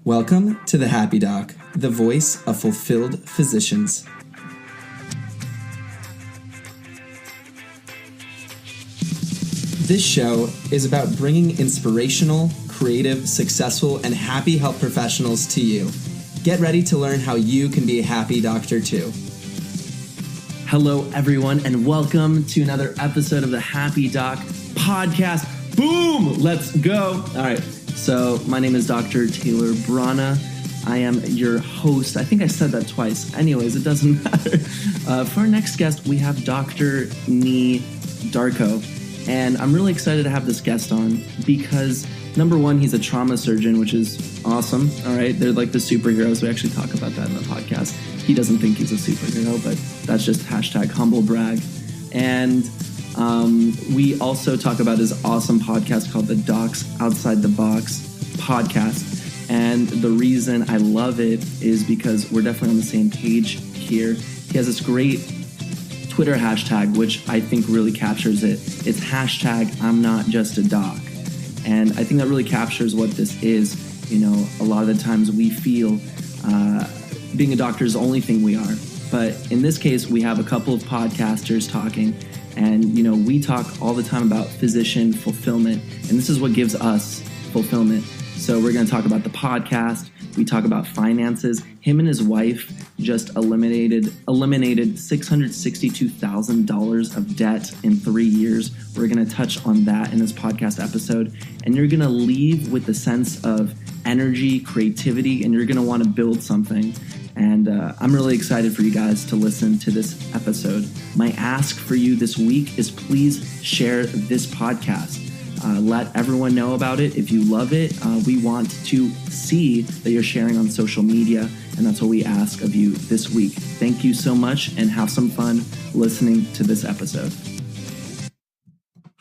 Welcome to the Happy Doc, the voice of fulfilled physicians. This show is about bringing inspirational, creative, successful, and happy health professionals to you. Get ready to learn how you can be a happy doctor too. Hello, everyone, and welcome to another episode of the Happy Doc podcast. Boom! Let's go. All right. So my name is Dr. Taylor Brana. I am your host. I think I said that twice. Anyways, it doesn't matter. For our next guest, we have Dr. Nii Darko. And I'm really excited to have this guest on because, number one, he's a trauma surgeon, which is awesome. All right. They're like the superheroes. We actually talk about that in the podcast. He doesn't think he's a superhero, but that's just hashtag humble brag. And we also talk about his awesome podcast called the Docs Outside the Box podcast. And the reason I love it is because we're definitely on the same page here. He has this great Twitter hashtag, which I think really captures it. It's hashtag I'm not just a doc. And I think that really captures what this is. You know, a lot of the times we feel being a doctor is the only thing we are. But in this case, we have a couple of podcasters talking. And, you know, we talk all the time about physician fulfillment, and this is what gives us fulfillment. So we're going to talk about the podcast. We talk about finances. Him and his wife just eliminated $662,000 of debt in 3 years. We're going to touch on that in this podcast episode. And you're going to leave with a sense of energy, creativity, and you're going to want to build something. And I'm really excited for you guys to listen to this episode. My ask for you this week is please share this podcast. Let everyone know about it. If you love it, we want to see that you're sharing on social media. And that's what we ask of you this week. Thank you so much and have some fun listening to this episode.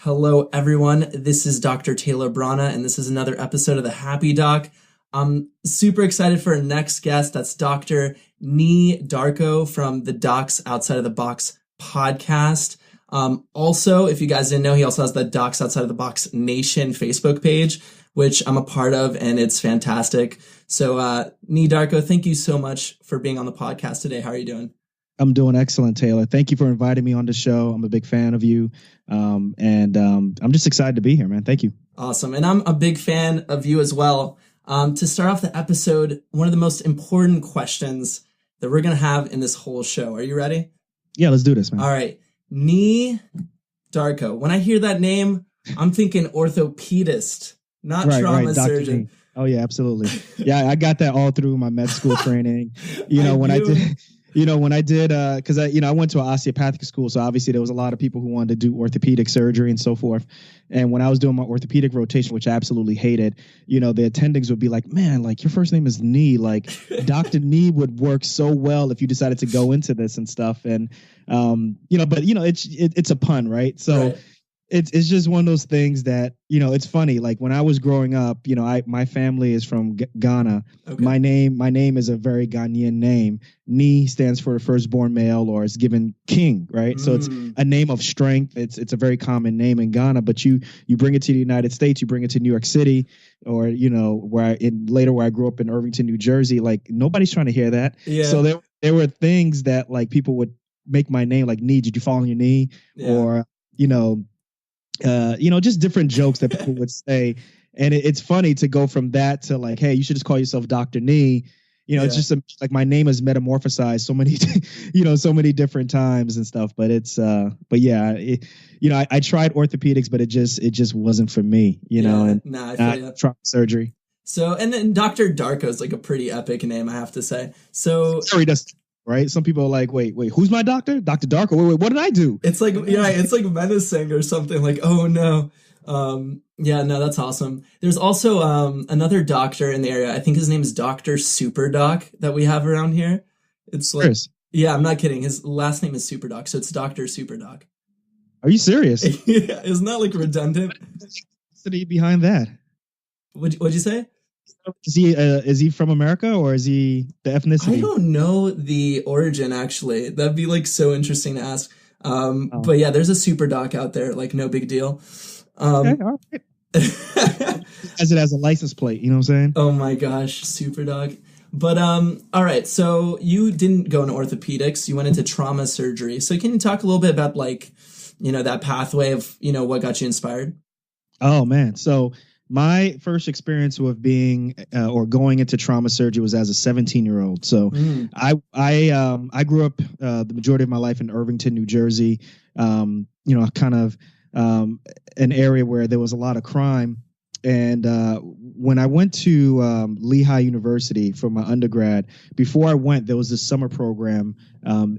Hello, everyone. This is Dr. Taylor Brana, and this is another episode of the Happy Doc. I'm super excited for our next guest. That's Dr. Nii Darko from the Docs Outside of the Box podcast. Also, if you guys didn't know, he also has the Docs Outside of the Box Nation Facebook page, which I'm a part of, and it's fantastic. So, Nii Darko, thank you so much for being on the podcast today. How are you doing? I'm doing excellent, Taylor. Thank you for inviting me on the show. I'm a big fan of you, and I'm just excited to be here, man. Thank you. Awesome. And I'm a big fan of you as well. To start off the episode, one of the most important questions that we're going to have in this whole show. Are you ready? Yeah, let's do this, man. All right. Nii Darko. When I hear that name, I'm thinking orthopedist, not trauma surgeon. Nii. Oh, yeah, absolutely. Yeah, I got that all through my med school training. When I did, because I went to an osteopathic school, so obviously there was a lot of people who wanted to do orthopedic surgery and so forth. And when I was doing my orthopedic rotation, which I absolutely hated, the attendings would be like, man, like your first name is Nii, like Dr. Nii would work so well if you decided to go into this and stuff. And, it's a pun, right? So right. It's just one of those things that, it's funny. Like when I was growing up, my family is from Ghana. Okay. My name is a very Ghanaian name. Nii stands for firstborn male, or it's given king, right? So it's a name of strength. It's a very common name in Ghana, but you bring it to the United States, you bring it to New York City, or, where I grew up in Irvington, New Jersey, like nobody's trying to hear that. Yeah. So there were things that like people would make my name like Nii, did you fall on your knee? Yeah. Or, just different jokes that people would say. And it's funny to go from that to like, hey, you should just call yourself Dr. Nii. It's just like my name is metamorphosized so many, so many different times and stuff. But it's, I tried orthopedics, but it just wasn't for me, I tried surgery. So, and then Dr. Darko is like a pretty epic name, I have to say. So, sorry, right? Some people are like, wait, who's my doctor? Dr. Darko. Wait, what did I do? It's like, it's like menacing or something like, oh no. That's awesome. There's also another doctor in the area. I think his name is Dr. SuperDoc that we have around here. It's like, Chris. Yeah, I'm not kidding. His last name is SuperDoc, so it's Dr. SuperDoc. Are you serious? Yeah, isn't that like redundant? What's the behind that? What'd you say? Is he from America, or is he the ethnicity? I don't know the origin, actually. That'd be like so interesting to ask. But yeah, there's a super doc out there, like no big deal. Okay, all right. as it has a license plate. You know what I'm saying? Oh my gosh, super dog. But all right, so you didn't go into orthopedics, you went into trauma surgery. So can you talk a little bit about like, that pathway of, what got you inspired? Oh man. So my first experience with being or going into trauma surgery was as a 17-year-old. So I grew up the majority of my life in Irvington, New Jersey. Kind of an area where there was a lot of crime. And when I went to Lehigh University for my undergrad, before I went, there was this summer program, and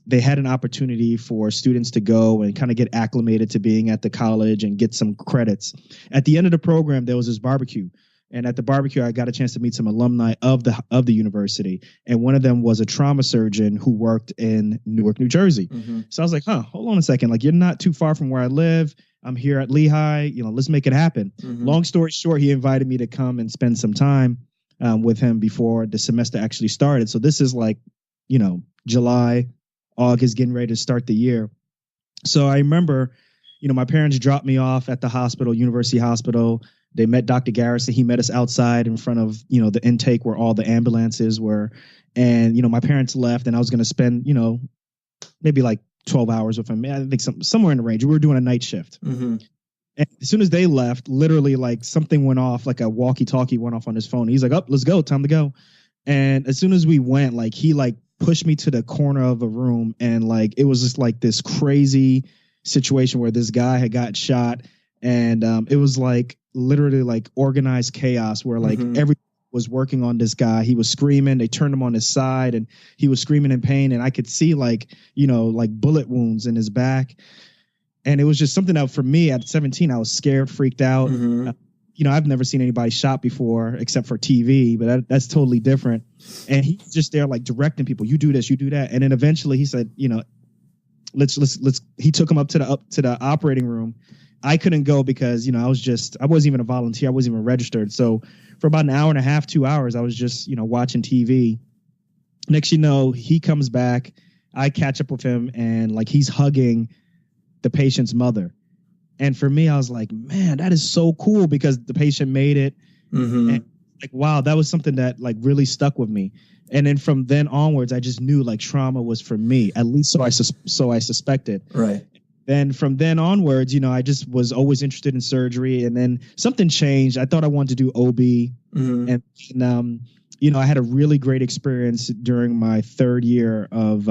they had an opportunity for students to go and kind of get acclimated to being at the college and get some credits. At the end of the program, there was this barbecue. And at the barbecue, I got a chance to meet some alumni of the university. And one of them was a trauma surgeon who worked in Newark, New Jersey. Mm-hmm. So I was like, hold on a second. Like, you're not too far from where I live. I'm here at Lehigh, let's make it happen. Mm-hmm. Long story short, he invited me to come and spend some time with him before the semester actually started. So this is like, July, August, getting ready to start the year. So I remember, my parents dropped me off at the hospital, University Hospital. They met Dr. Garrison. He met us outside in front of, the intake where all the ambulances were. And, my parents left and I was going to spend, maybe like 12 hours with him. I think somewhere in the range. We were doing a night shift. Mm-hmm. And as soon as they left, literally like something went off, like a walkie-talkie went off on his phone. He's like, let's go. Time to go. And as soon as we went, like he like pushed me to the corner of a room. And like, it was just like this crazy situation where this guy had got shot. And it was like literally like organized chaos where like every was working on this guy. He was screaming. They turned him on his side and he was screaming in pain. And I could see like, like bullet wounds in his back. And it was just something that for me at 17, I was scared, freaked out. Mm-hmm. I've never seen anybody shot before except for TV, but that's totally different. And he's just there like directing people. You do this, you do that. And then eventually he said, let's, he took him up to the operating room. I couldn't go because, I wasn't even a volunteer. I wasn't even registered. So for about an hour and a half, 2 hours, I was just, watching TV. Next, he comes back. I catch up with him and like he's hugging the patient's mother. And for me, I was like, man, that is so cool because the patient made it. Mm-hmm. And like, wow, that was something that like really stuck with me. And then from then onwards, I just knew like trauma was for me, at least so I suspected. Right. Then from then onwards, I just was always interested in surgery. And then something changed. I thought I wanted to do OB. Mm-hmm. And I had a really great experience during my third year of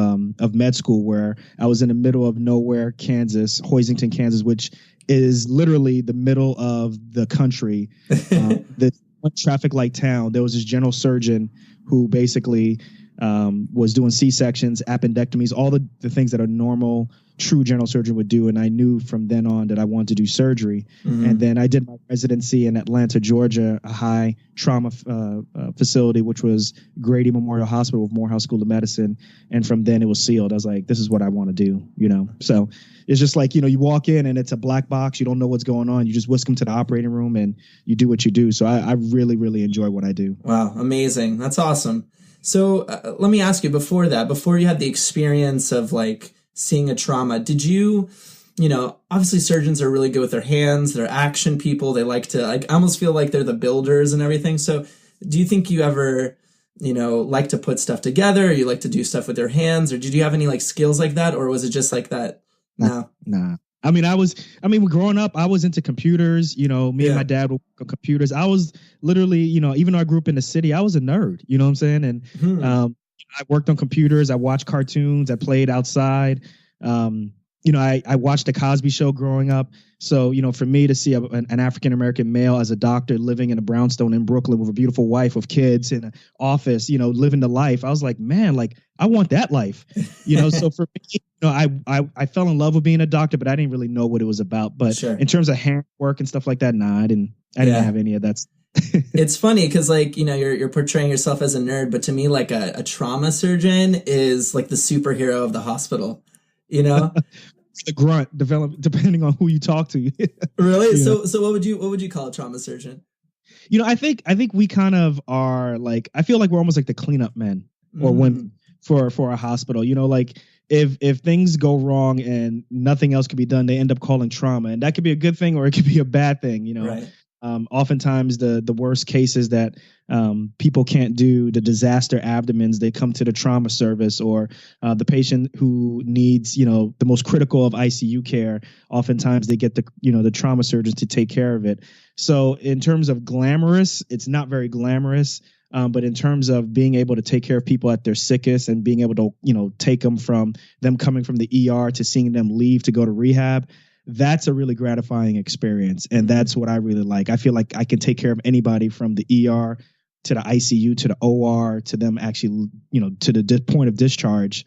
med school where I was in the middle of nowhere, Kansas, Hoisington, Kansas, which is literally the middle of the country. The traffic light town. There was this general surgeon who basically was doing C-sections, appendectomies, all the things that a normal true general surgeon would do. And I knew from then on that I wanted to do surgery. Mm-hmm. And then I did my residency in Atlanta, Georgia, a high trauma facility, which was Grady Memorial Hospital with Morehouse School of Medicine. And from then it was sealed. I was like, this is what I want to do, So it's just like, you walk in and it's a black box. You don't know what's going on. You just whisk them to the operating room and you do what you do. So I really, really enjoy what I do. Wow. Amazing. That's awesome. So let me ask you before you had the experience of like seeing a trauma, did you, obviously surgeons are really good with their hands, they're action people. They like to, I almost feel like they're the builders and everything. So do you think you ever, like to put stuff together? Or you like to do stuff with your hands? Or did you have any like skills like that? Or was it just like that? No. Nah. Growing up, I was into computers, and my dad were on computers. I was literally, even though I grew up in the city, I was a nerd, you know what I'm saying? And I worked on computers. I watched cartoons. I played outside. I watched the Cosby Show growing up. So, for me to see an African-American male as a doctor living in a brownstone in Brooklyn with a beautiful wife with kids in an office, living the life, I was like, man, like I want that life, So for me, I fell in love with being a doctor, but I didn't really know what it was about. But in terms of handwork and stuff like that, nah, I didn't have any of that. It's funny because like, you're portraying yourself as a nerd, but to me, like a trauma surgeon is like the superhero of the hospital, The grunt depending on who you talk to. Really? So what would you call a trauma surgeon? I think we kind of are like, I feel like we're almost like the cleanup men or women for a hospital, like if things go wrong and nothing else can be done, they end up calling trauma, and that could be a good thing or it could be a bad thing. Right. Oftentimes the worst cases that people can't do, the disaster abdomens, they come to the trauma service, or the patient who needs, the most critical of ICU care. Oftentimes they get the trauma surgeons to take care of it. So in terms of glamorous, it's not very glamorous. But in terms of being able to take care of people at their sickest and being able to, take them from them coming from the ER to seeing them leave to go to rehab, that's a really gratifying experience. And that's what I really like. I feel like I can take care of anybody from the ER to the ICU to the OR to them actually, to the point of discharge.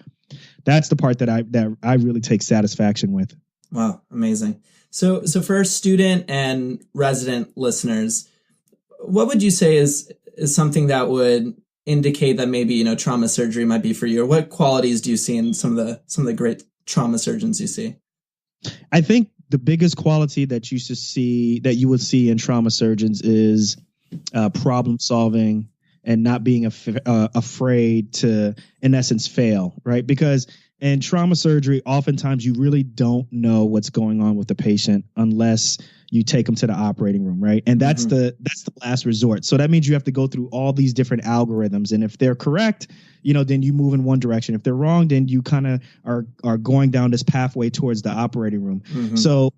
That's the part that I really take satisfaction with. Wow, amazing. So for our student and resident listeners, what would you say is something that would indicate that maybe, trauma surgery might be for you? Or what qualities do you see in some of the great trauma surgeons you see? I think the biggest quality that you would see in trauma surgeons is problem solving and not being afraid to, in essence, fail, right? Because in trauma surgery, oftentimes you really don't know what's going on with the patient unless you take them to the operating room, right? And that's the last resort. So that means you have to go through all these different algorithms, and if they're correct, then you move in one direction. If they're wrong, then you kind of are going down this pathway towards the operating room. So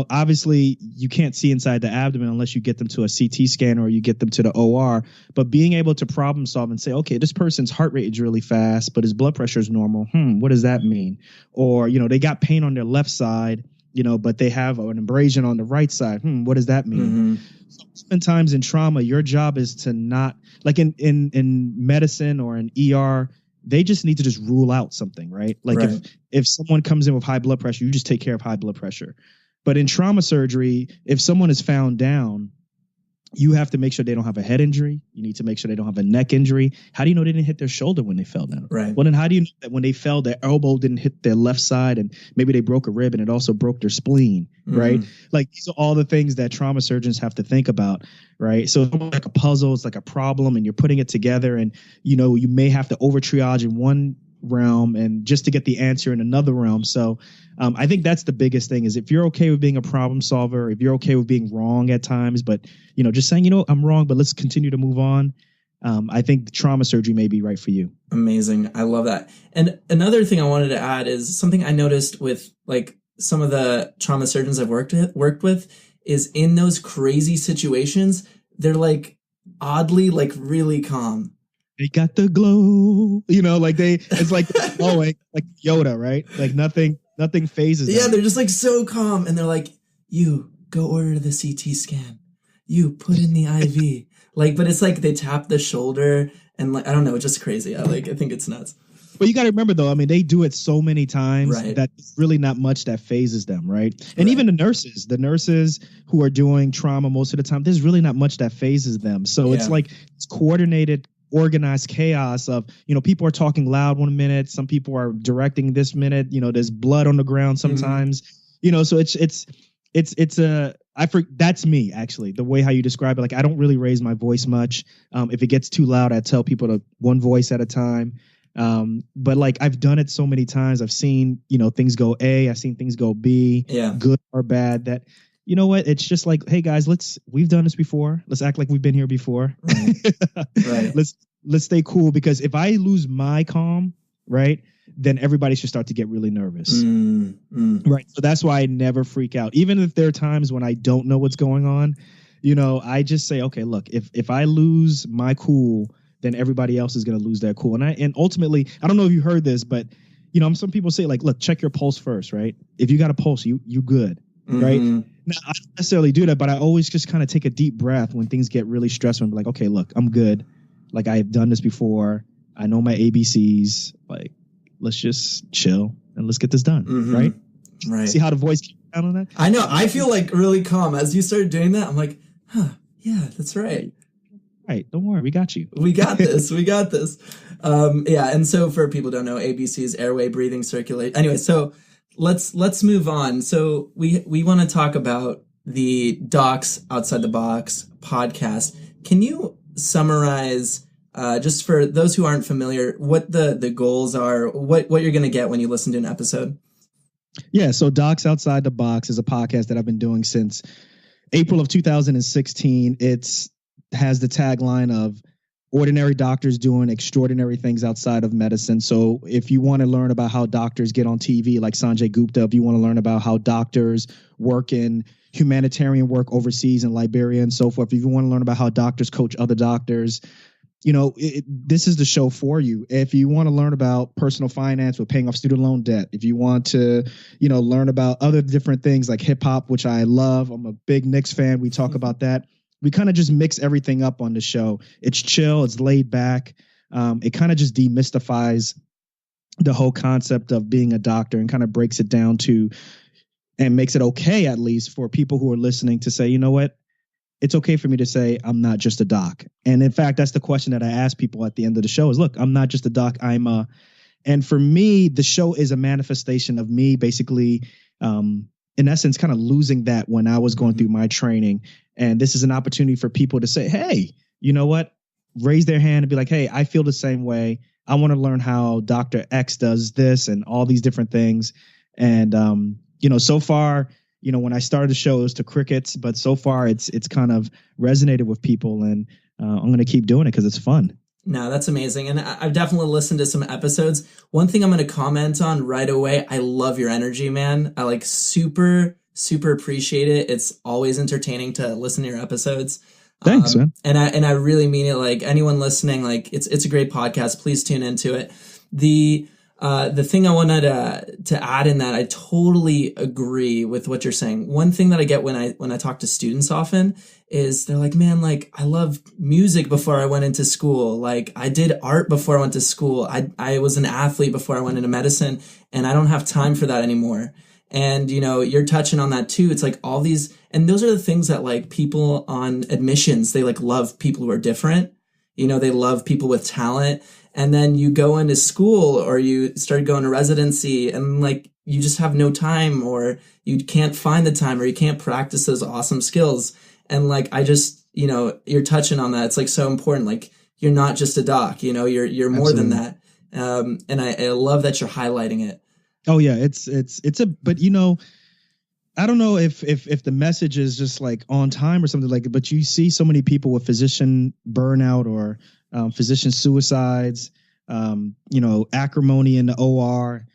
obviously you can't see inside the abdomen unless you get them to a CT scan or you get them to the OR. But being able to problem solve and say, okay, this person's heart rate is really fast, but his blood pressure is normal. What does that mean? Or, they got pain on their left side, but they have an abrasion on the right side. What does that mean? So oftentimes in trauma, your job is to not, like in medicine or in ER, they just need to just rule out something, right? Like if someone comes in with high blood pressure, you just take care of high blood pressure. But in trauma surgery, if someone is found down, you have to make sure they don't have a head injury. You need to make sure they don't have a neck injury. How do you know they didn't hit their shoulder when they fell down? Right. Well, then how do you know that when they fell, their elbow didn't hit their left side and maybe they broke a rib and it also broke their spleen, right? Like these are all the things that trauma surgeons have to think about, right? So it's like a puzzle, it's like a problem, and you're putting it together, and you may have to over triage in one realm and just to get the answer in another realm. So I think that's the biggest thing, is if you're okay with being a problem solver, if you're okay with being wrong at times, but just saying, I'm wrong, but let's continue to move on. I think trauma surgery may be right for you. Amazing. I love that. And another thing I wanted to add is something I noticed with like some of the trauma surgeons I've worked with is in those crazy situations, they're like oddly like really calm. They got the glow, it's like glowing, like Yoda, right? Like nothing phases them. Yeah, they're just like so calm, and they're like, "You go order the CT scan. You put in the IV." But it's like they tap the shoulder, and like I don't know, it's just crazy. I think it's nuts. But you got to remember, though, they do it so many times that it's really not much that phases them, right? And even the nurses who are doing trauma most of the time, there's really not much that phases them. So it's like it's coordinated, organized chaos of, people are talking loud 1 minute, some people are directing this minute, there's blood on the ground sometimes, so that's me, actually, the way how you describe it. Like, I don't really raise my voice much. If it gets too loud, I tell people to one voice at a time. But like, I've done it so many times. I've seen, things go A, I've seen things go B, good or bad, that, you know what? It's just like, hey guys, we've done this before. Let's act like we've been here before. Right. Let's stay cool, because if I lose my calm, right, then everybody should start to get really nervous. Right. So that's why I never freak out. Even if there are times when I don't know what's going on, I just say, okay, look, if I lose my cool, then everybody else is going to lose their cool. And ultimately, I don't know if you heard this, but some people say, like, look, check your pulse first, right? If you got a pulse, you good. Right. Now, I don't necessarily do that, but I always just kind of take a deep breath when things get really stressful and be like, okay, look, I'm good. Like, I've done this before. I know my ABCs. Like, let's just chill and let's get this done. Right. See how the voice came down on that? I know. I feel like really calm. As you started doing that, I'm like, yeah, that's right. Right. Don't worry. We got you. We got this. We got this. And so for people who don't know, ABC is airway, breathing, circulate. Anyway, so let's move on. So we want to talk about the Docs Outside the Box podcast. Can you summarize just for those who aren't familiar, what the goals are, what you're going to get when you listen to an episode. Yeah, so Docs Outside the Box is a podcast that I've been doing since April of 2016. It's has the tagline of ordinary doctors doing extraordinary things outside of medicine. So if you want to learn about how doctors get on TV like Sanjay Gupta, if you want to learn about how doctors work in humanitarian work overseas in Liberia and so forth, if you want to learn about how doctors coach other doctors, this is the show for you. If you want to learn about personal finance with paying off student loan debt, if you want to, learn about other different things like hip hop, which I love, I'm a big Knicks fan. We talk about that. We kind of just mix everything up on the show. It's chill. It's laid back. It kind of just demystifies the whole concept of being a doctor and kind of breaks it down to and makes it okay, at least for people who are listening to say, you know what? It's okay for me to say I'm not just a doc. And in fact, that's the question that I ask people at the end of the show is, look, I'm not just a doc. And for me, the show is a manifestation of me basically, in essence, kind of losing that when I was going through my training. And this is an opportunity for people to say, hey, you know what? Raise their hand and be like, hey, I feel the same way. I want to learn how Dr. X does this and all these different things. And, so far, when I started the show, it was to crickets, but so far it's kind of resonated with people, and I'm going to keep doing it because it's fun. No, that's amazing. And I've definitely listened to some episodes. One thing I'm going to comment on right away, I love your energy, man. I super, super appreciate it. It's always entertaining to listen to your episodes. Thanks, man. And I really mean it. Like anyone listening, like it's a great podcast. Please tune into it. The thing I wanted to add in that, I totally agree with what you're saying. One thing that I get when I talk to students often is they're like, man, like I loved music before I went into school. Like I did art before I went to school. I was an athlete before I went into medicine, and I don't have time for that anymore. And, you're touching on that too. It's like all these, and those are the things that like people on admissions, they like love people who are different. They love people with talent. And then you go into school or you start going to residency and like you just have no time, or you can't find the time, or you can't practice those awesome skills. And like, I just, you're touching on that. It's like so important. Like you're not just a doc, you're more than that. And I love that you're highlighting it. Oh yeah. But I don't know if the message is just like on time or something like it, but you see so many people with physician burnout or physician suicides, acrimony in the OR,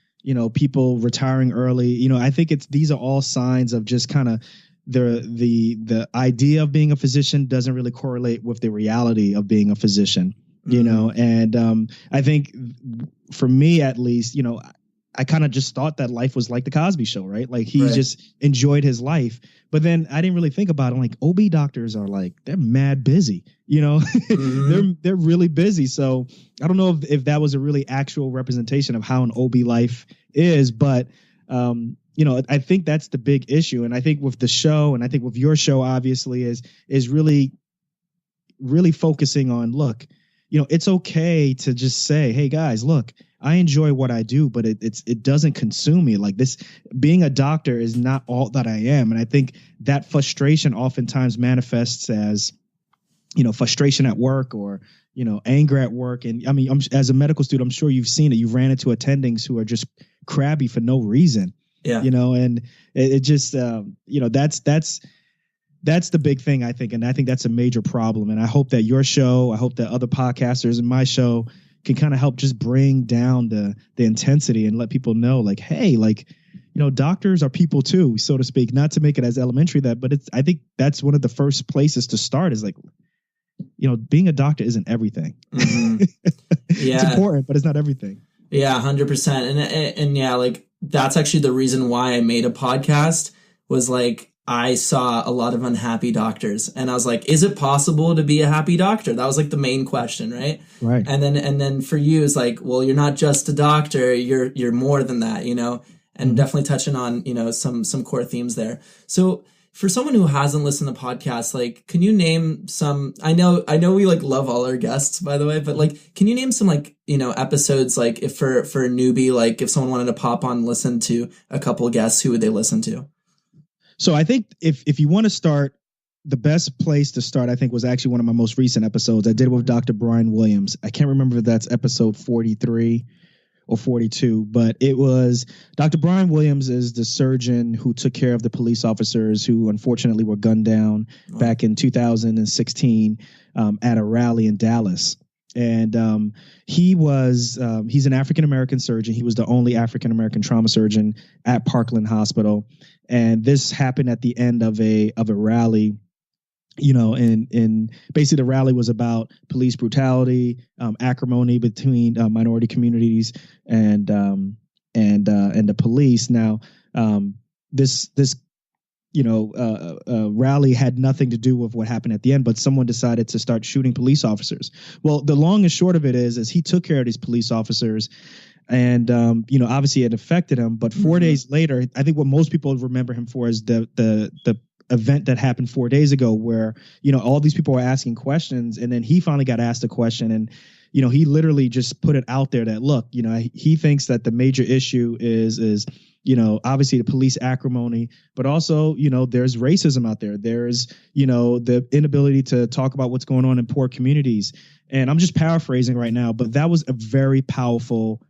people retiring early. I think these are all signs of just kind of the idea of being a physician doesn't really correlate with the reality of being a physician, and I think for me, at least, I kind of just thought that life was like the Cosby Show, right? Like he just enjoyed his life. But then I didn't really think about it. Like OB doctors are like, they're mad busy, they're really busy. So I don't know if that was a really actual representation of how an OB life is, but I think that's the big issue. And I think with the show, and I think with your show, obviously is really, really focusing on, look, it's okay to just say, hey guys, look, I enjoy what I do, but it doesn't consume me. Like this, being a doctor is not all that I am. And I think that frustration oftentimes manifests as, frustration at work or, anger at work. And I mean, as a medical student, I'm sure you've seen it. You've ran into attendings who are just crabby for no reason. Yeah. And it just, that's the big thing, I think. And I think that's a major problem. And I hope that your show, I hope that other podcasters in my show can kind of help just bring down the intensity and let people know, like, hey, like, doctors are people too, so to speak, not to make it as elementary but I think that's one of the first places to start is like, being a doctor isn't everything. Mm-hmm. Yeah. It's important, but it's not everything. Yeah, 100%. And yeah, like that's actually the reason why I made a podcast was like, I saw a lot of unhappy doctors and I was like, is it possible to be a happy doctor? That was like the main question. Right. Right. And then for you it's like, well, you're not just a doctor, you're more than that, and definitely touching on, some core themes there. So for someone who hasn't listened to podcasts, like, can you name some, I know we like love all our guests, by the way, but like, can you name some like, episodes, like if for a newbie, like if someone wanted to pop on, and listen to a couple guests, who would they listen to? So I think if you want to start the best place to start, I think, was actually one of my most recent episodes. I did with Dr. Brian Williams. I can't remember if that's episode 43 or 42, but it was Dr. Brian Williams is the surgeon who took care of the police officers who unfortunately were gunned down back in 2016 at a rally in Dallas. And he's an African-American surgeon. He was the only African-American trauma surgeon at Parkland Hospital. And this happened at the end of a rally. And basically the rally was about police brutality, acrimony between minority communities and the police. Now, this rally had nothing to do with what happened at the end, but someone decided to start shooting police officers. Well, the long and short of it is he took care of these police officers. And, obviously it affected him. But 4 days later, I think what most people remember him for is the event that happened 4 days ago where, all these people were asking questions, and then he finally got asked a question, and, he literally just put it out there that, look, he thinks that the major issue is obviously the police acrimony, but also, there's racism out there. There's, the inability to talk about what's going on in poor communities. And I'm just paraphrasing right now, but that was a very powerful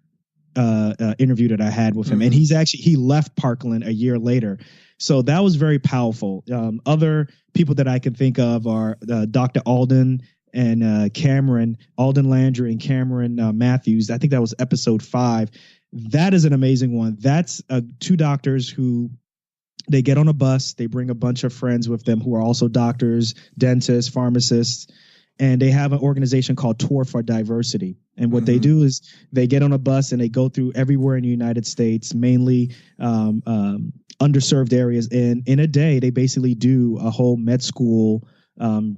interview that I had with him. And he left Parkland a year later. So that was very powerful. Other people that I can think of are Dr. Alden and Alden Landry and Cameron Matthews. I think that was episode 5. That is an amazing one. That's 2 doctors who they get on a bus. They bring a bunch of friends with them who are also doctors, dentists, pharmacists, and they have an organization called Tour for Diversity. And what they do is they get on a bus and they go through everywhere in the United States, mainly underserved areas. And in a day, they basically do a whole med school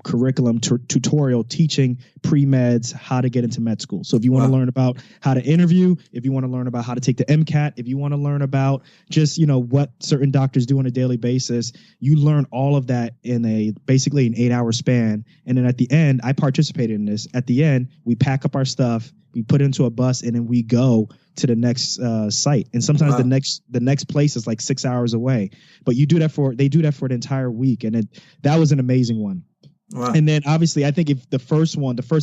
curriculum tutorial teaching pre-meds how to get into med school. So if you want to learn about how to interview, if you want to learn about how to take the MCAT, if you want to learn about just, what certain doctors do on a daily basis, you learn all of that in basically an 8-hour span. And then at the end, I participated in this. At the end, we pack up our stuff, we put it into a bus, and then we go to the next site. And sometimes the next place is like 6 hours away. But they do that for an entire week. And that was an amazing one. Wow. And then obviously I think if the first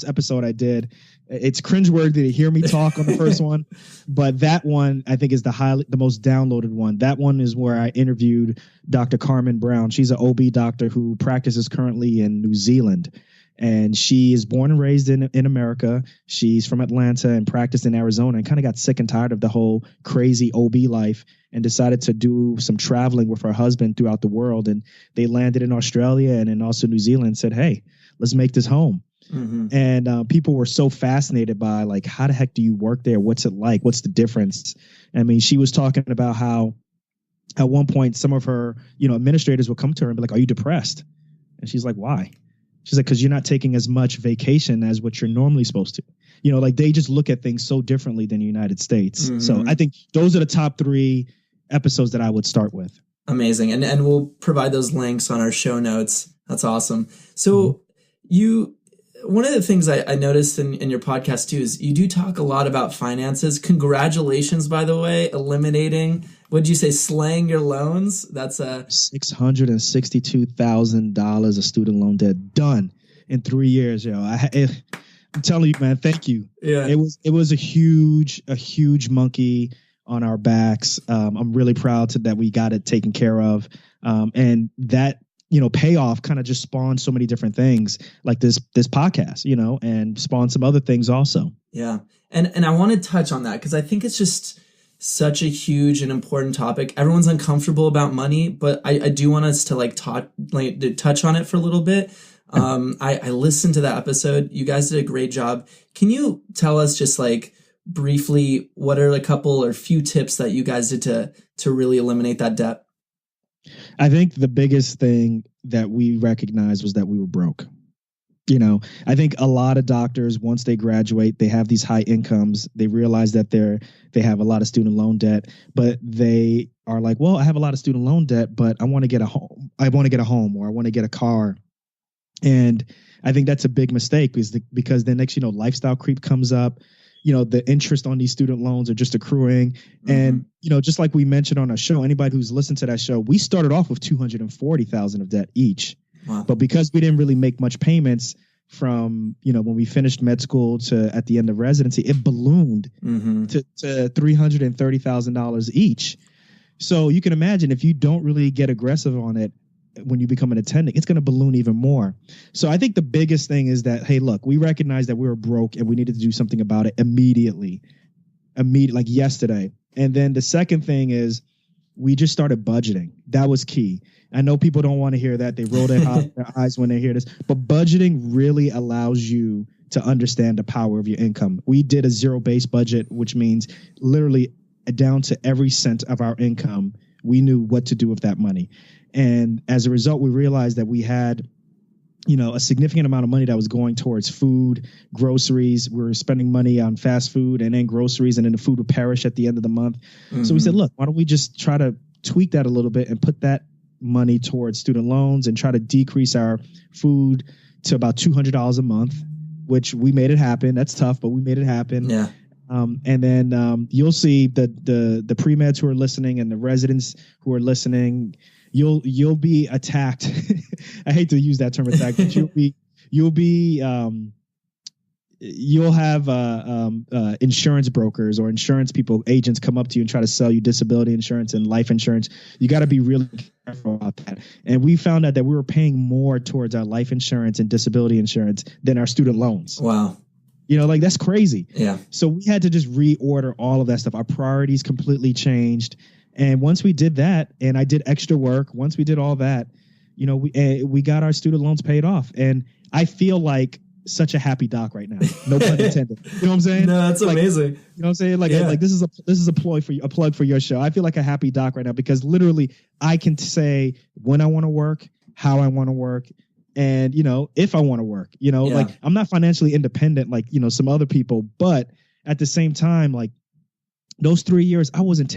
episode I did, it's cringeworthy to hear me talk on the first one, but that one I think is the most downloaded one. That one is where I interviewed Dr. Carmen Brown. She's an OB doctor who practices currently in New Zealand. And she is born and raised in America. She's from Atlanta and practiced in Arizona, and kind of got sick and tired of the whole crazy OB life and decided to do some traveling with her husband throughout the world. And they landed in Australia and then also New Zealand and said, hey, let's make this home. And people were so fascinated by, like, how the heck do you work there? What's it like? What's the difference? I mean, she was talking about how at one point some of her, administrators would come to her and be like, are you depressed? And she's like, why? She's like, because you're not taking as much vacation as what you're normally supposed to. They just look at things so differently than the United States. So I think those are the top 3 episodes that I would start with. Amazing. And we'll provide those links on our show notes. That's awesome. So one of the things I noticed in your podcast too is you do talk a lot about finances. Congratulations, by the way, eliminating, what did you say, slaying your loans? That's $662,000 of student loan debt done in 3 years. I'm telling you, man, thank you. Yeah, it was a huge monkey on our backs. I'm really proud that we got it taken care of. And that, payoff kind of just spawned so many different things like this podcast, and spawned some other things also. Yeah. And I want to touch on that because I think it's just such a huge and important topic. Everyone's uncomfortable about money, but I do want us to to touch on it for a little bit. I listened to that episode. You guys did a great job. Can you tell us just briefly what are a couple or few tips that you guys did to really eliminate that debt? I think the biggest thing that we recognized was that we were broke. I think a lot of doctors, once they graduate, they have these high incomes. They realize that they have a lot of student loan debt, but they are like, well, I have a lot of student loan debt, but I want to get a home. I want to get a home, or I want to get a car. And I think that's a big mistake because then next, lifestyle creep comes up. The interest on these student loans are just accruing. And, just like we mentioned on our show, anybody who's listened to that show, we started off with $240,000 of debt each. Wow. But because we didn't really make much payments from, when we finished med school to at the end of residency, it ballooned to $330,000 each. So you can imagine if you don't really get aggressive on it when you become an attending, it's going to balloon even more. So I think the biggest thing is that, hey, look, we recognize that we were broke and we needed to do something about it immediately, like yesterday. And then the second thing is we just started budgeting. That was key. I know people don't want to hear that. They roll their eyes when they hear this, but budgeting really allows you to understand the power of your income. We did a zero-based budget, which means literally down to every cent of our income, we knew what to do with that money. And as a result, we realized that we had, a significant amount of money that was going towards food, groceries. We were spending money on fast food and then groceries, and then the food would perish at the end of the month. Mm-hmm. So we said, look, why don't we just try to tweak that a little bit and put that money towards student loans and try to decrease our food to about $200 a month, which we made it happen. That's tough, but we made it happen. Yeah. And then you'll see the pre-meds who are listening and the residents who are listening, you'll be attacked. I hate to use that term attack, but you'll have insurance brokers or insurance people, agents come up to you and try to sell you disability insurance and life insurance. You got to be really careful about that. And we found out that we were paying more towards our life insurance and disability insurance than our student loans. Wow. That's crazy. Yeah. So we had to just reorder all of that stuff. Our priorities completely changed. And once we did that, and I did extra work, once we did all that, we got our student loans paid off. And I feel like such a happy doc right now. No pun intended. You know what I'm saying? No, that's amazing. You know what I'm saying? Like this is a plug for your show. I feel like a happy doc right now because literally I can say when I want to work, how I want to work, and, if I want to work, like I'm not financially independent like, some other people. But at the same time, like those 3 years, I would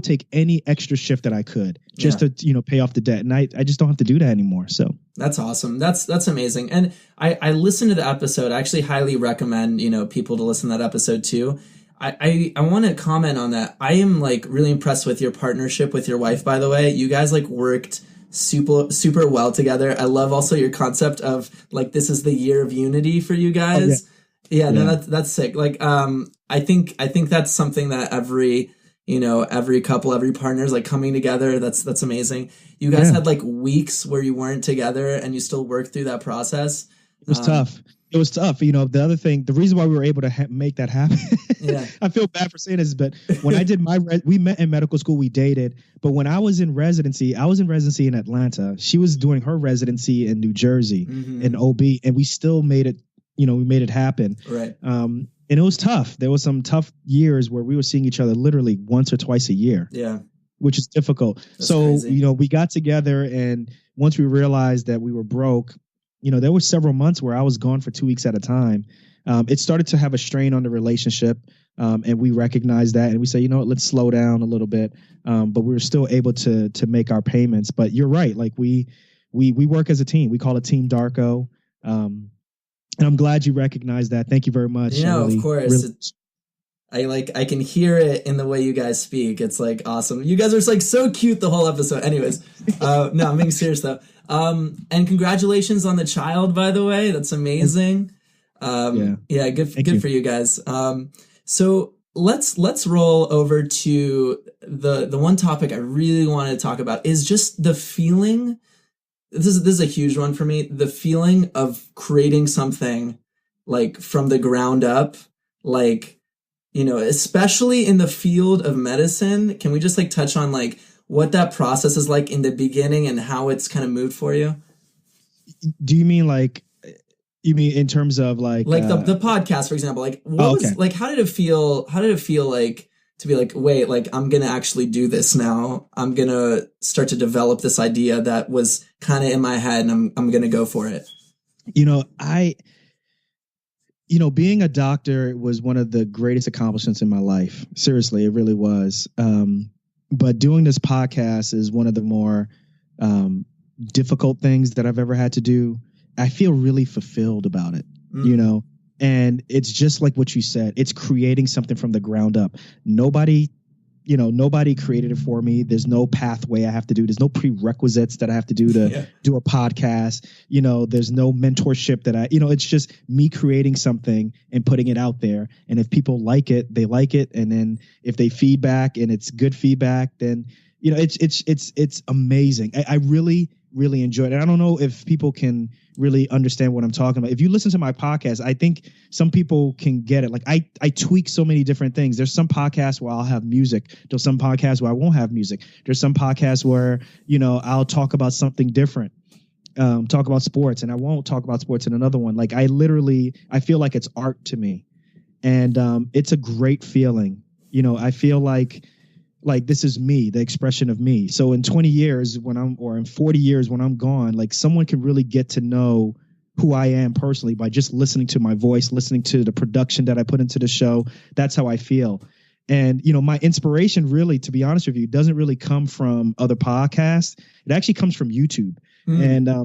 take any extra shift that I could just to, pay off the debt. And I just don't have to do that anymore. So that's awesome. That's amazing. And I listened to the episode. I actually highly recommend, people to listen to that episode too. I want to comment on that. I am like really impressed with your partnership with your wife, by the way. You guys like worked super well together. I love also your concept of like, this is the year of unity for you guys. Oh, yeah. No, that's sick. Like, I think that's something that every couple, every partner is like coming together. That's amazing. You guys had like weeks where you weren't together and you still worked through that process. It was tough. It was tough. The other thing, the reason why we were able to make that happen, I feel bad for saying this, but when I did we met in medical school, we dated. But when I was in residency in Atlanta. She was doing her residency in New Jersey in OB, and we still made it, we made it happen. Right. And it was tough. There was some tough years where we were seeing each other literally once or twice a year. Yeah. Which is difficult. That's crazy. We got together, and once we realized that we were broke, there were several months where I was gone for 2 weeks at a time. It started to have a strain on the relationship, and we recognized that, and we said, let's slow down a little bit. But we were still able to make our payments. But you're right, like we work as a team. We call it Team Darko, and I'm glad you recognize that. Thank you very much. Yeah, of course. I can hear it in the way you guys speak. It's like awesome. You guys are like so cute the whole episode. Anyways, no, I'm being serious though. And congratulations on the child, by the way. That's amazing. Good for you guys. So let's roll over to the one topic I really wanted to talk about is just the feeling. This is a huge one for me. The feeling of creating something like from the ground up, like, especially in the field of medicine. Can we just like touch on like what that process is like in the beginning and how it's kind of moved for you? Do you mean in terms of like the podcast, for example? Like like how did it feel? How did it feel like to be like, wait, like I'm gonna actually do this now. I'm gonna start to develop this idea that was kind of in my head, and I'm gonna go for it. Being a doctor was one of the greatest accomplishments in my life. Seriously, it really was. But doing this podcast is one of the more difficult things that I've ever had to do. I feel really fulfilled about it, and it's just like what you said. It's creating something from the ground up. Nobody nobody created it for me. There's no pathway I have to do. There's no prerequisites that I have to do to do a podcast. There's no mentorship that it's just me creating something and putting it out there. And if people like it, they like it. And then if they feedback and it's good feedback, then, it's amazing. I really, really enjoy it. And I don't know if people can really understand what I'm talking about. If you listen to my podcast, I think some people can get it. Like I tweak so many different things. There's some podcasts where I'll have music. There's some podcasts where I won't have music. There's some podcasts where, I'll talk about something different. Talk about sports, and I won't talk about sports in another one. Like I feel like it's art to me. And it's a great feeling. I feel like this is me, the expression of me. So in 20 years in 40 years when I'm gone, like someone can really get to know who I am personally by just listening to my voice, listening to the production that I put into the show. That's how I feel. And, my inspiration really, to be honest with you, doesn't really come from other podcasts. It actually comes from YouTube. And I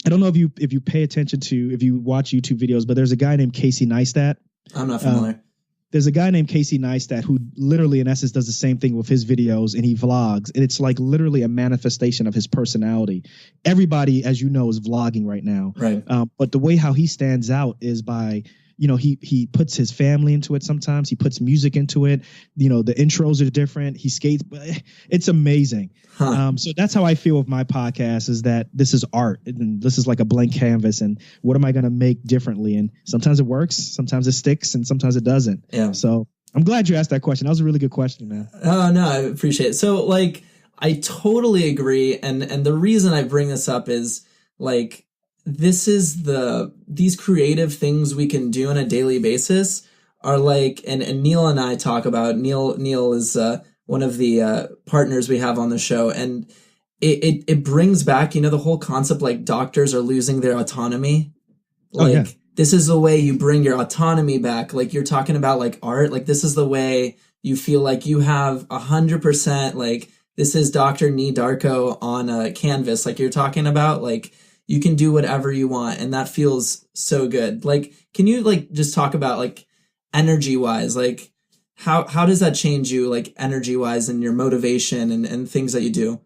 don't know if you pay attention if you watch YouTube videos, but there's a guy named Casey Neistat. I'm not familiar. There's a guy named Casey Neistat who literally, in essence, does the same thing with his videos, and he vlogs. And it's like literally a manifestation of his personality. Everybody, as you know, is vlogging right now. Right. But the way how he stands out is by, he puts his family into it sometimes. He puts music into it. The intros are different. He skates. It's amazing. So that's how I feel with my podcast, is that this is art. And this is like a blank canvas. And what am I going to make differently? And sometimes it works. Sometimes it sticks. And sometimes it doesn't. Yeah. So I'm glad you asked that question. That was a really good question, man. Oh, no, I appreciate it. So I totally agree. And the reason I bring this up is this is these creative things we can do on a daily basis are and Neil and I talk about, Neil is one of the partners we have on the show, and it brings back, the whole concept, doctors are losing their autonomy. This is the way you bring your autonomy back. You're talking about art, this is the way you feel like you have 100%, this is Dr. Nii Darko on a canvas, you're talking about, you can do whatever you want, and that feels so good. Can you just talk about energy wise, how does that change you energy wise and your motivation and things that you do?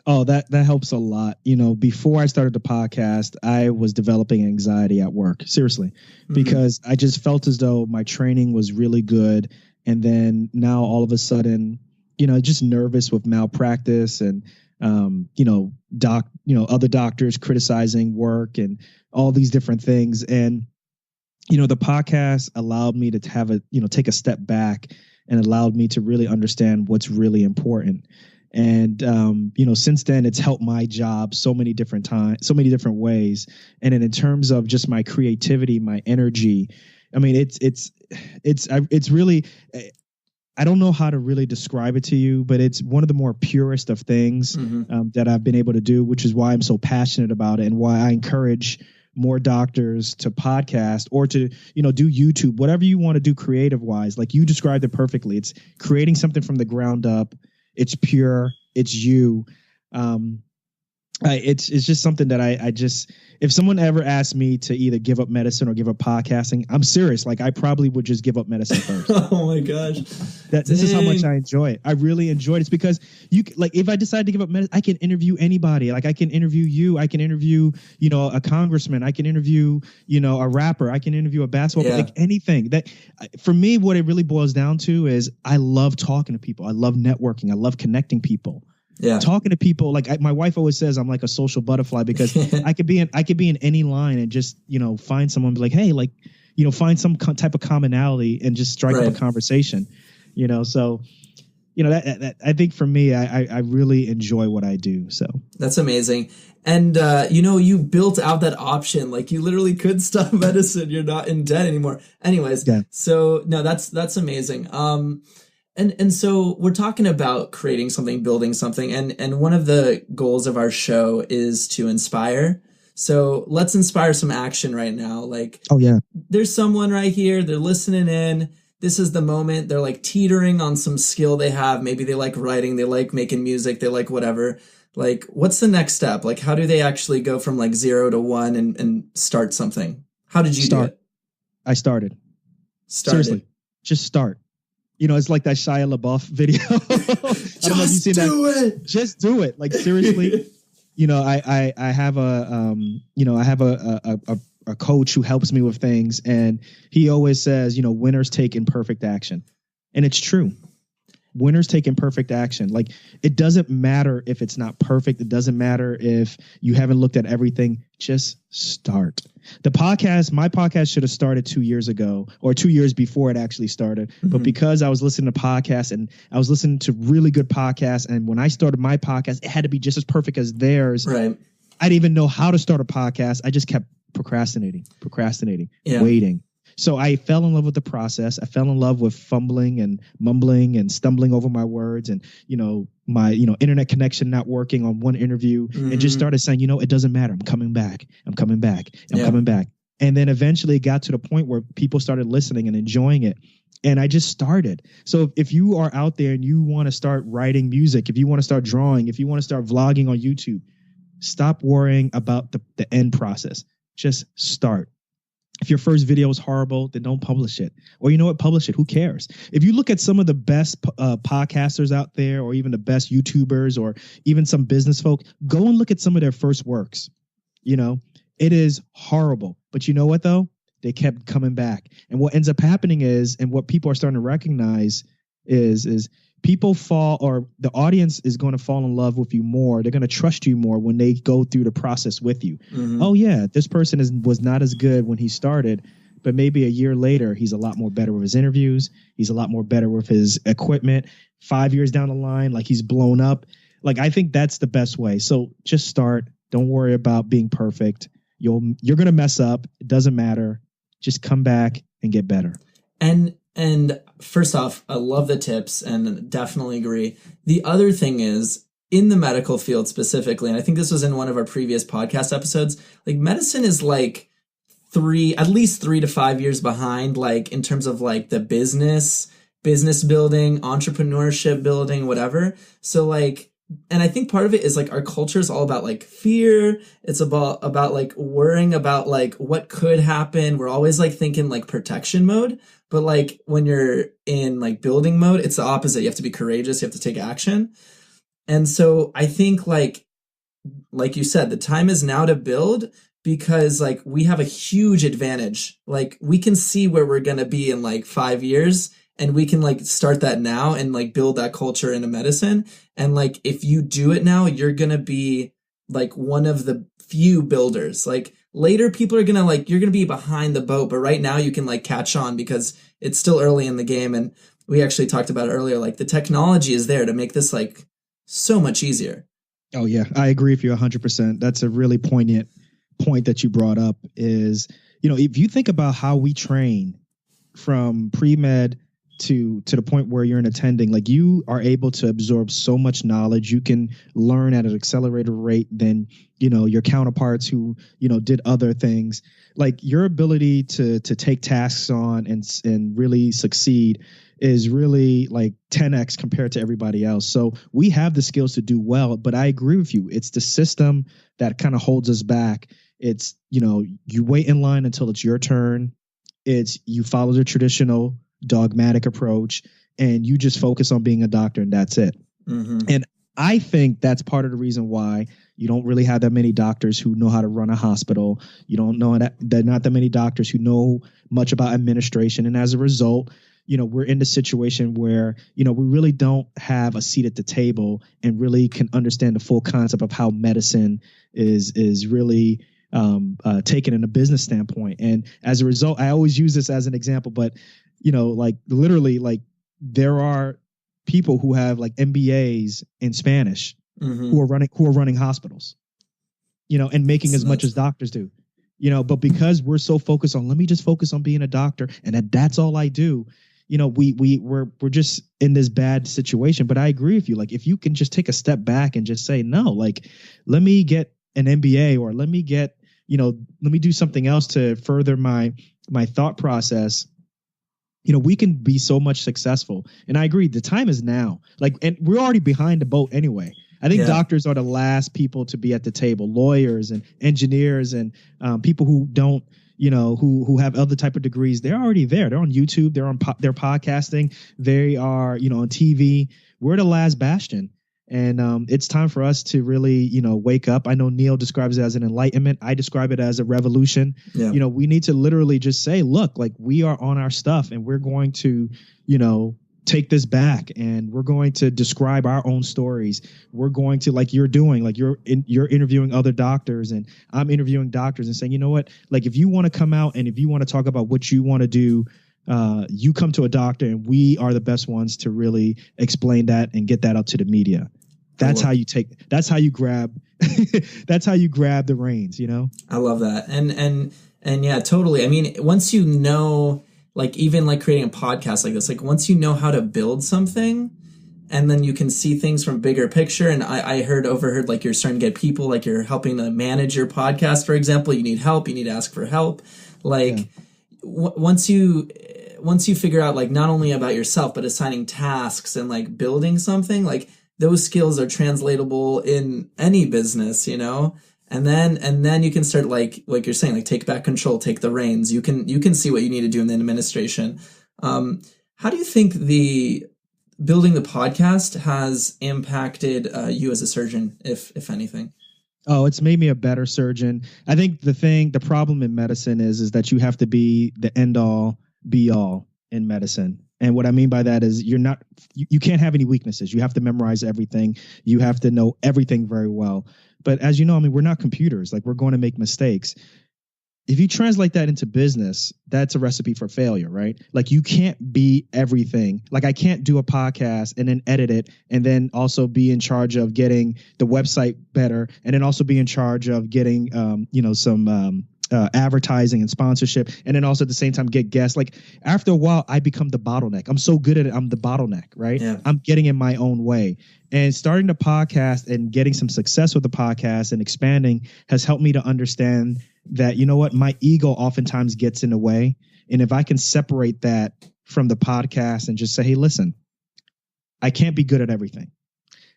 Oh, that helps a lot. Before I started the podcast, I was developing anxiety at work, seriously, because I just felt as though my training was really good. And then now all of a sudden, just nervous with malpractice and, other doctors criticizing work and all these different things. And, the podcast allowed me to have take a step back, and allowed me to really understand what's really important. And, since then it's helped my job so many different times, so many different ways. And then in terms of just my creativity, my energy, I mean, it's really, I don't know how to really describe it to you, but it's one of the more purest of things that I've been able to do, which is why I'm so passionate about it, and why I encourage more doctors to podcast or to, do YouTube, whatever you want to do creative wise. You described it perfectly. It's creating something from the ground up. It's pure. It's you. It's just something that I just, if someone ever asked me to either give up medicine or give up podcasting, I'm serious. I probably would just give up medicine first. Oh my gosh. This is how much I enjoy it. I really enjoy it. It's because if I decide to give up medicine, I can interview anybody. I can interview you. I can interview, a congressman. I can interview, a rapper. I can interview a basketball player, anything. That for me, what it really boils down to is I love talking to people. I love networking. I love connecting people. Yeah. Talking to people, my wife always says I'm like a social butterfly, because I could be in any line and just, find someone, be like, hey, find some type of commonality and just strike up a conversation, so, that I think for me, I really enjoy what I do. So that's amazing. And, you built out that option, you literally could stop medicine. You're not in debt anymore. Anyways. Yeah. So no, that's amazing. And so we're talking about creating something, building something, and one of the goals of our show is to inspire. So let's inspire some action right now. There's someone right here, they're listening in. This is the moment. They're teetering on some skill they have. Maybe they like writing, they like making music, they like whatever. What's the next step? How do they actually go from 0 to 1 and start something? How did you do it? I started. Seriously, just start. It's like that Shia LaBeouf video. I don't know if you've seen that. Just do it. Like seriously. I have a coach who helps me with things, and he always says, winners take imperfect action. And it's true. Winners take imperfect action. Like, it doesn't matter if it's not perfect. It doesn't matter if you haven't looked at everything. Just start. My podcast should have started 2 years ago, or 2 years before it actually started. Mm-hmm. But because I was listening to podcasts, and I was listening to really good podcasts, and when I started my podcast, it had to be just as perfect as theirs. Right. I didn't even know how to start a podcast. I just kept procrastinating, waiting. So I fell in love with the process. I fell in love with fumbling and mumbling and stumbling over my words, and, my, internet connection not working on one interview, and just started saying, it doesn't matter. I'm coming back. coming back. And then eventually it got to the point where people started listening and enjoying it. And I just started. So if you are out there and you want to start writing music, if you want to start drawing, if you want to start vlogging on YouTube, stop worrying about the end process. Just start. If your first video is horrible, then don't publish it. Or publish it. Who cares? If you look at some of the best podcasters out there, or even the best YouTubers, or even some business folk, go and look at some of their first works. It is horrible. But you know what, though? They kept coming back. And what ends up happening is, and what people are starting to recognize is people the audience is going to fall in love with you more. They're going to trust you more when they go through the process with you. Mm-hmm. Oh yeah, this person was not as good when he started, but maybe a year later, he's a lot more better with his interviews. He's a lot more better with his equipment. 5 years down the line, like, he's blown up. Like, I think that's the best way. So just start. Don't worry about being perfect. You're going to mess up. It doesn't matter. Just come back and get better. And first off, I love the tips and definitely agree. The other thing is, in the medical field specifically, and I think this was in one of our previous podcast episodes, like, medicine is like at least 3 to 5 years behind, like, in terms of like the business building, entrepreneurship building, whatever. So like, and I think part of it is like our culture is all about like fear. It's about like worrying about like what could happen. We're always like thinking like protection mode. But like when you're in like building mode, it's the opposite. You have to be courageous. You have to take action. And so I think like you said, the time is now to build, because like we have a huge advantage. Like we can see where we're going to be in like 5 years, and we can like start that now and like build that culture into medicine. And like, if you do it now, you're going to be like one of the few builders. Like later people are going to like, you're going to be behind the boat, but right now you can like catch on because it's still early in the game. And we actually talked about it earlier. Like the technology is there to make this like so much easier. Oh yeah. I agree with you 100%. That's a really poignant point that you brought up is, if you think about how we train from pre-med to the point where you're in attending, like you are able to absorb so much knowledge. You can learn at an accelerated rate than, your counterparts who, did other things. Like your ability to take tasks on and really succeed is really like 10x compared to everybody else. So we have the skills to do well, but I agree with you. It's the system that kind of holds us back. It's, you wait in line until it's your turn. It's you follow the traditional dogmatic approach, and you just focus on being a doctor, and that's it. Mm-hmm. And I think that's part of the reason why you don't really have that many doctors who know how to run a hospital. You don't know that there are not that many doctors who know much about administration. And as a result, we're in the situation where, we really don't have a seat at the table and really can understand the full concept of how medicine is really taken in a business standpoint. And as a result, I always use this as an example, but like literally, like there are people who have like MBAs in Spanish who are running hospitals, and making as much as doctors do, but because we're so focused on, let me just focus on being a doctor and that's all I do, we're just in this bad situation. But I agree with you. Like if you can just take a step back and just say, no, like, let me get an MBA, or let me get, let me do something else to further my thought process. We can be so much successful. And I agree, the time is now. Like, and we're already behind the boat anyway. I think doctors are the last people to be at the table, lawyers and engineers and people who don't, who have other type of degrees, they're already there. They're on YouTube. They're podcasting. They are, on TV. We're the last bastion. And it's time for us to really, wake up. I know Neil describes it as an enlightenment. I describe it as a revolution. Yeah. We need to literally just say, look, like we are on our stuff and we're going to, take this back and we're going to describe our own stories. We're going to, like you're doing, like you're interviewing other doctors and I'm interviewing doctors and saying, you know what, like if you want to come out and if you want to talk about what you want to do, you come to a doctor and we are the best ones to really explain that and get that out to the media. That's how you grab the reins, I love that. And yeah, totally. I mean, once like even like creating a podcast like this, like once you know how to build something and then you can see things from bigger picture. And I overheard like you're starting to get people, like you're helping to manage your podcast, for example, you need help, you need to ask for help. Like once you figure out like not only about yourself, but assigning tasks and like building something, like those skills are translatable in any business, and then you can start like you're saying, like take back control, take the reins. You can see what you need to do in the administration. How do you think building the podcast has impacted you as a surgeon, if anything? Oh, it's made me a better surgeon. I think the problem in medicine is that you have to be the end all be all in medicine. And what I mean by that is you can't have any weaknesses. You have to memorize everything. You have to know everything very well. But as you know, I mean, we're not computers. Like we're going to make mistakes. If you translate that into business, that's a recipe for failure, right? Like you can't be everything. Like I can't do a podcast and then edit it and then also be in charge of getting the website better and then also be in charge of getting, some advertising and sponsorship, and then also at the same time get guests. Like after a while, I become the bottleneck. I'm so good at it. I'm the bottleneck, right? Yeah. I'm getting in my own way. And starting the podcast and getting some success with the podcast and expanding has helped me to understand that, you know what, my ego oftentimes gets in the way. And if I can separate that from the podcast and just say, hey, listen, I can't be good at everything.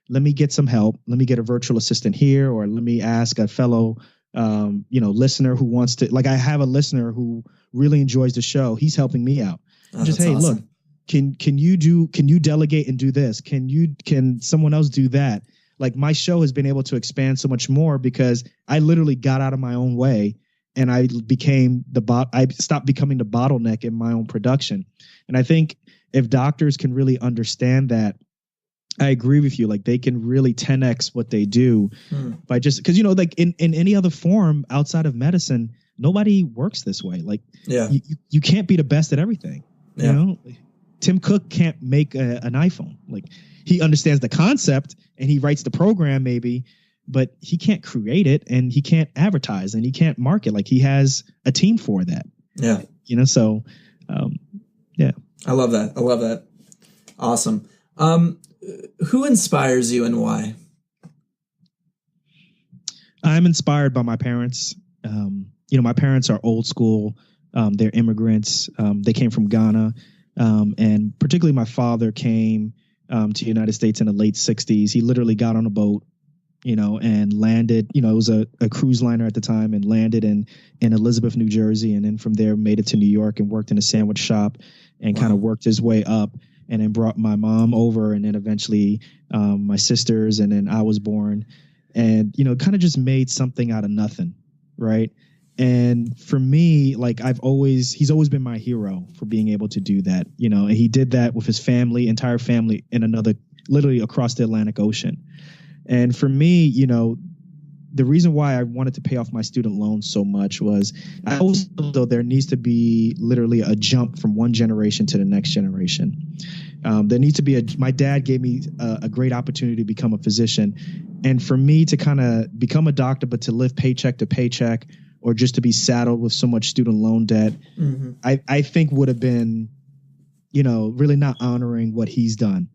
Let me get some help. Let me get a virtual assistant here, or let me ask a fellow listener who wants to, like I have a listener who really enjoys the show. He's helping me out. Just, hey, awesome. Look, can you delegate and do this? Can someone else do that? Like my show has been able to expand so much more because I literally got out of my own way and I stopped becoming the bottleneck in my own production. And I think if doctors can really understand that, I agree with you. Like they can really 10x what they do by just because, like in any other form outside of medicine, nobody works this way. Like you can't be the best at everything. Yeah. Tim Cook can't make an iPhone. Like he understands the concept and he writes the program maybe, but he can't create it and he can't advertise and he can't market. Like he has a team for that. Yeah. So yeah. I love that. Awesome. Who inspires you and why? I'm inspired by my parents. My parents are old school. They're immigrants. They came from Ghana. And particularly my father came to the United States in the late 60s. He literally got on a boat, and landed, it was a cruise liner at the time, and landed in Elizabeth, New Jersey. And then from there made it to New York and worked in a sandwich shop and kind of worked his way up. And then brought my mom over, and then eventually my sisters, and then I was born, and kind of just made something out of nothing, right? And for me, like he's always been my hero for being able to do that, and he did that with his entire family in literally across the Atlantic Ocean. And for me, the reason why I wanted to pay off my student loans so much was I always feel though there needs to be literally a jump from one generation to the next generation. There needs to be my dad gave me a great opportunity to become a physician. And for me to kind of become a doctor, but to live paycheck to paycheck or just to be saddled with so much student loan debt, I think would have been, really not honoring what he's done.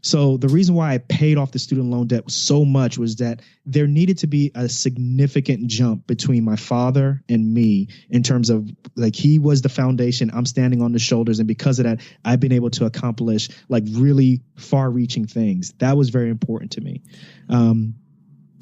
So the reason why I paid off the student loan debt so much was that there needed to be a significant jump between my father and me in terms of like he was the foundation, I'm standing on the shoulders. And because of that, I've been able to accomplish like really far reaching things. That was very important to me.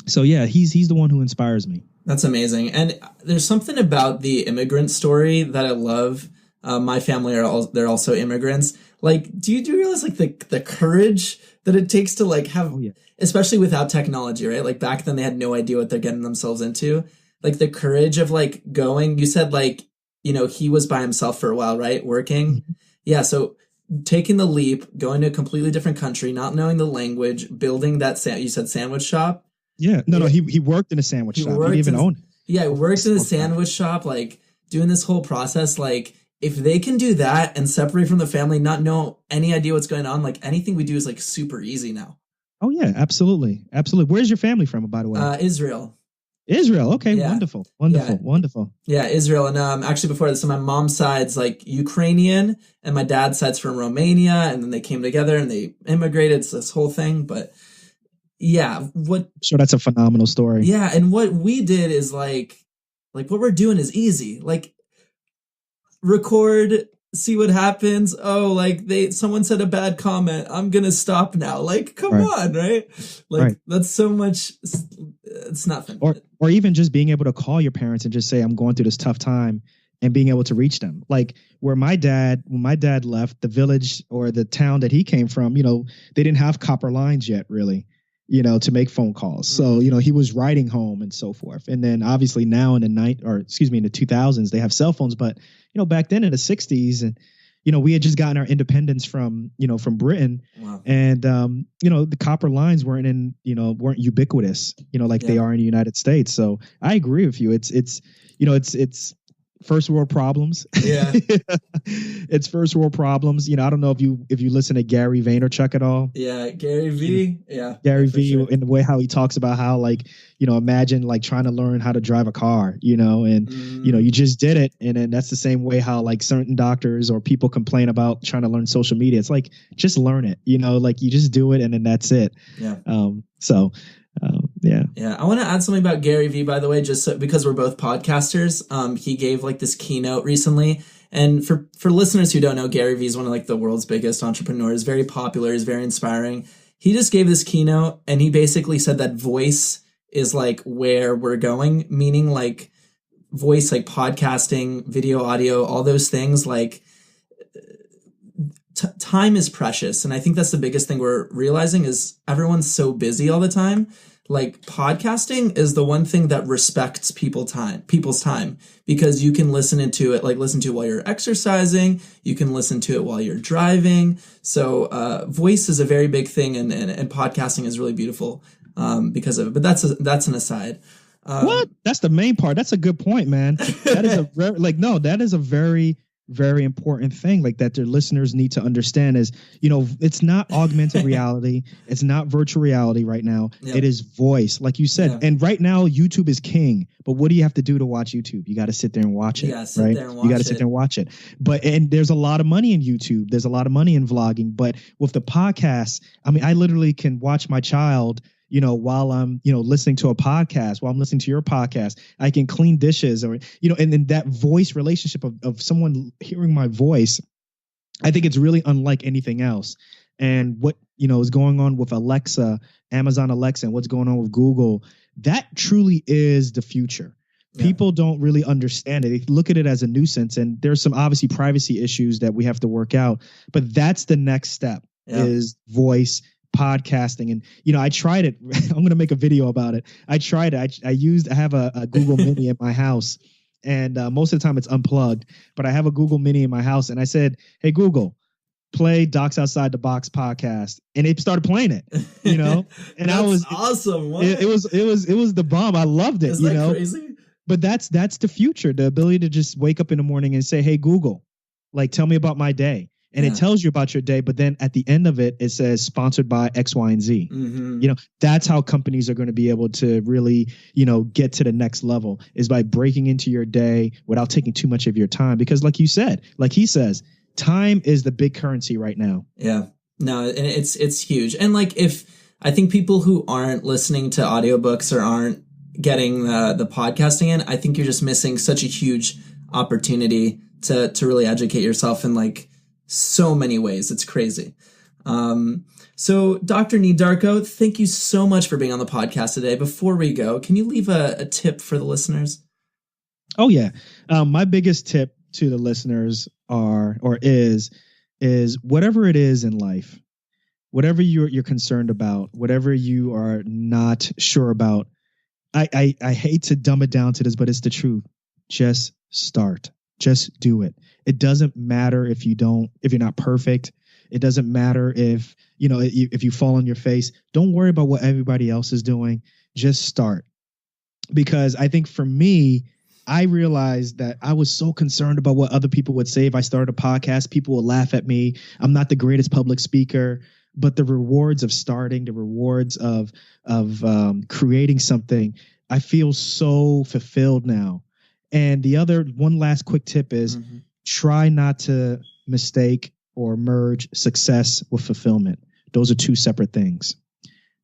So yeah, he's the one who inspires me. That's amazing. And there's something about the immigrant story that I love. My family they're also immigrants. Like, do you realize like the courage that it takes to like have, Oh yeah. especially without technology, right? Like back then they had no idea what they're getting themselves into. Like the courage of like going, you said like, he was by himself for a while, right? Working. Mhm. Yeah. So taking the leap, going to a completely different country, not knowing the language, building that, you said sandwich shop. Yeah. No, he worked in a sandwich He shop. He didn't worked even in, own it. yeah, he worked in a Smoked that. sandwich shop, like doing this whole process. Like, if they can do that and separate from the family, not know any idea what's going on, like anything we do is like super easy now. Oh yeah, absolutely. Absolutely. Where's your family from, by the way? Israel. Israel. Okay, Yeah. wonderful. Wonderful. Yeah. Wonderful. Yeah, Israel. And actually before this, so my mom's side's like Ukrainian and my dad's side's from Romania, and then they came together and they immigrated. It's this whole thing. But yeah, So that's a phenomenal story. yeah, and what we did is like what we're doing is easy. Like record, see what happens. Oh, like someone said a bad comment. I'm gonna stop now. Like, come Right. on, right? Like Right. that's so much. It's nothing. Or even just being able to call your parents and just say, I'm going through this tough time, and being able to reach them. Like when my dad left the village or the town that he came from, they didn't have copper lines yet, really, to make phone calls. So, he was writing home and so forth. And then obviously now in the 2000s, they have cell phones, but, back then in the 60s, and, we had just gotten our independence from Britain. Wow. And, the copper lines weren't ubiquitous, like they are in the United States. So I agree with you. It's first world problems. Yeah. It's first world problems. I don't know if you listen to Gary Vaynerchuk at all. Yeah, Gary V. Yeah. Gary for V sure. in the way how he talks about how imagine like trying to learn how to drive a car, and you just did it. And then that's the same way how like certain doctors or people complain about trying to learn social media. It's like, just learn it, like you just do it and then that's it. Yeah. Yeah. Yeah. I want to add something about Gary Vee, by the way, just because we're both podcasters. He gave like this keynote recently. And for listeners who don't know, Gary Vee is one of like the world's biggest entrepreneurs, very popular, he's very inspiring. He just gave this keynote and he basically said that voice is like where we're going, meaning like voice, like podcasting, video, audio, all those things, like time is precious. And I think that's the biggest thing we're realizing is everyone's so busy all the time. Like podcasting is the one thing that respects people's time, because you can listen to it while you're exercising. You can listen to it while you're driving. So voice is a very big thing, and podcasting is really beautiful because of it. But that's an aside. What? That's the main part. That's a good point, man. That is a very, very important thing like that their listeners need to understand is, it's not augmented reality. It's not virtual reality right now. Yep. It is voice, like you said. Yeah. And right now YouTube is king, but what do you have to do to watch YouTube? You got to sit there and watch it. You got to sit there and watch it. And there's a lot of money in YouTube. There's a lot of money in vlogging, but with the podcast, I mean, I literally can watch my child while I'm, listening to a podcast, while I'm listening to your podcast. I can clean dishes or, and then that voice relationship of someone hearing my voice, I think it's really unlike anything else. And what, is going on with Alexa, Amazon Alexa, and what's going on with Google, that truly is the future. Yeah. People don't really understand it. They look at it as a nuisance, and there's some obviously privacy issues that we have to work out, but that's the next step is voice podcasting. And I tried it. I'm going to make a video about it. I tried it. I have a Google Mini in my house, and most of the time it's unplugged, but I have a Google Mini in my house, and I said, hey Google, play Docs Outside the Box podcast, and it started playing it, and I was awesome. It was the bomb. I loved it. Isn't that crazy? But that's the future, the ability to just wake up in the morning and say, hey Google, like tell me about my day. And it tells you about your day, but then at the end of it, it says sponsored by X, Y, and Z. Mm-hmm. That's how companies are going to be able to really, get to the next level, is by breaking into your day without taking too much of your time. Because like you said, like he says, time is the big currency right now. Yeah, no, and it's huge. And like, if I think people who aren't listening to audiobooks or aren't getting the podcasting in, I think you're just missing such a huge opportunity to really educate yourself in like so many ways. It's crazy. So Dr. Nii Darko, thank you so much for being on the podcast today. Before we go, can you leave a tip for the listeners? Oh yeah. My biggest tip to the listeners is whatever it is in life, whatever you're concerned about, whatever you are not sure about. I hate to dumb it down to this, but it's the truth. Just start. Just do it. It doesn't matter if you're not perfect. It doesn't matter if you fall on your face. Don't worry about what everybody else is doing. Just start. Because I think for me, I realized that I was so concerned about what other people would say if I started a podcast. People will laugh at me. I'm not the greatest public speaker, but the rewards of starting, the rewards of creating something, I feel so fulfilled now. And the other one last quick tip is try not to mistake or merge success with fulfillment. Those are two separate things.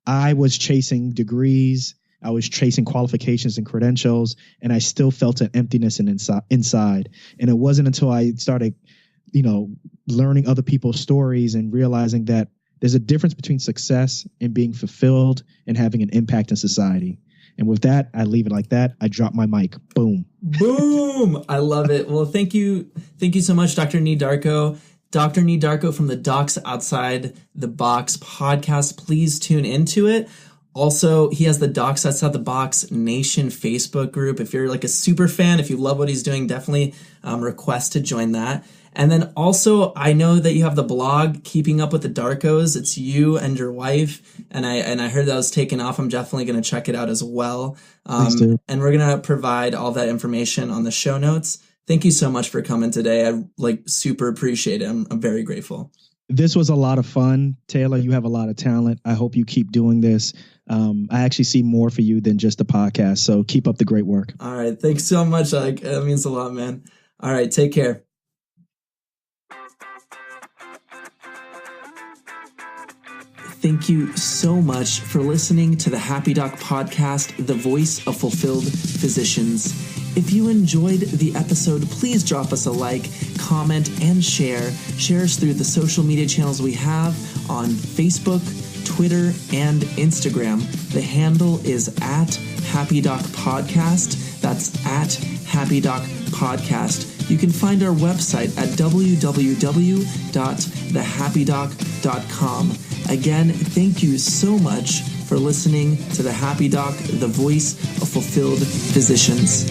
I was chasing degrees. I was chasing qualifications and credentials, and I still felt an emptiness inside. And it wasn't until I started, learning other people's stories and realizing that there's a difference between success and being fulfilled and having an impact in society. And with that, I leave it like that. I drop my mic. Boom. Boom. I love it. Well, thank you. Thank you so much, Dr. Nii Darko. Dr. Nii Darko from the Docs Outside the Box podcast. Please tune into it. Also, he has the Docs Outside the Box Nation Facebook group. If you're like a super fan, if you love what he's doing, definitely request to join that. And then also, I know that you have the blog, Keeping Up with the Darkos. It's you and your wife. And I heard that was taken off. I'm definitely going to check it out as well. And we're going to provide all that information on the show notes. Thank you so much for coming today. I super appreciate it. I'm very grateful. This was a lot of fun. Taylor, you have a lot of talent. I hope you keep doing this. I actually see more for you than just a podcast. So keep up the great work. All right. Thanks so much. That means a lot, man. All right. Take care. Thank you so much for listening to the Happy Doc podcast, the voice of fulfilled physicians. If you enjoyed the episode, please drop us a like, comment, and share. Share us through the social media channels we have on Facebook, Twitter, and Instagram. The handle is at Happy Doc Podcast. That's at Happy Doc Podcast. You can find our website at www.thehappydoc.com. Again, thank you so much for listening to the Happy Doc, the voice of fulfilled physicians.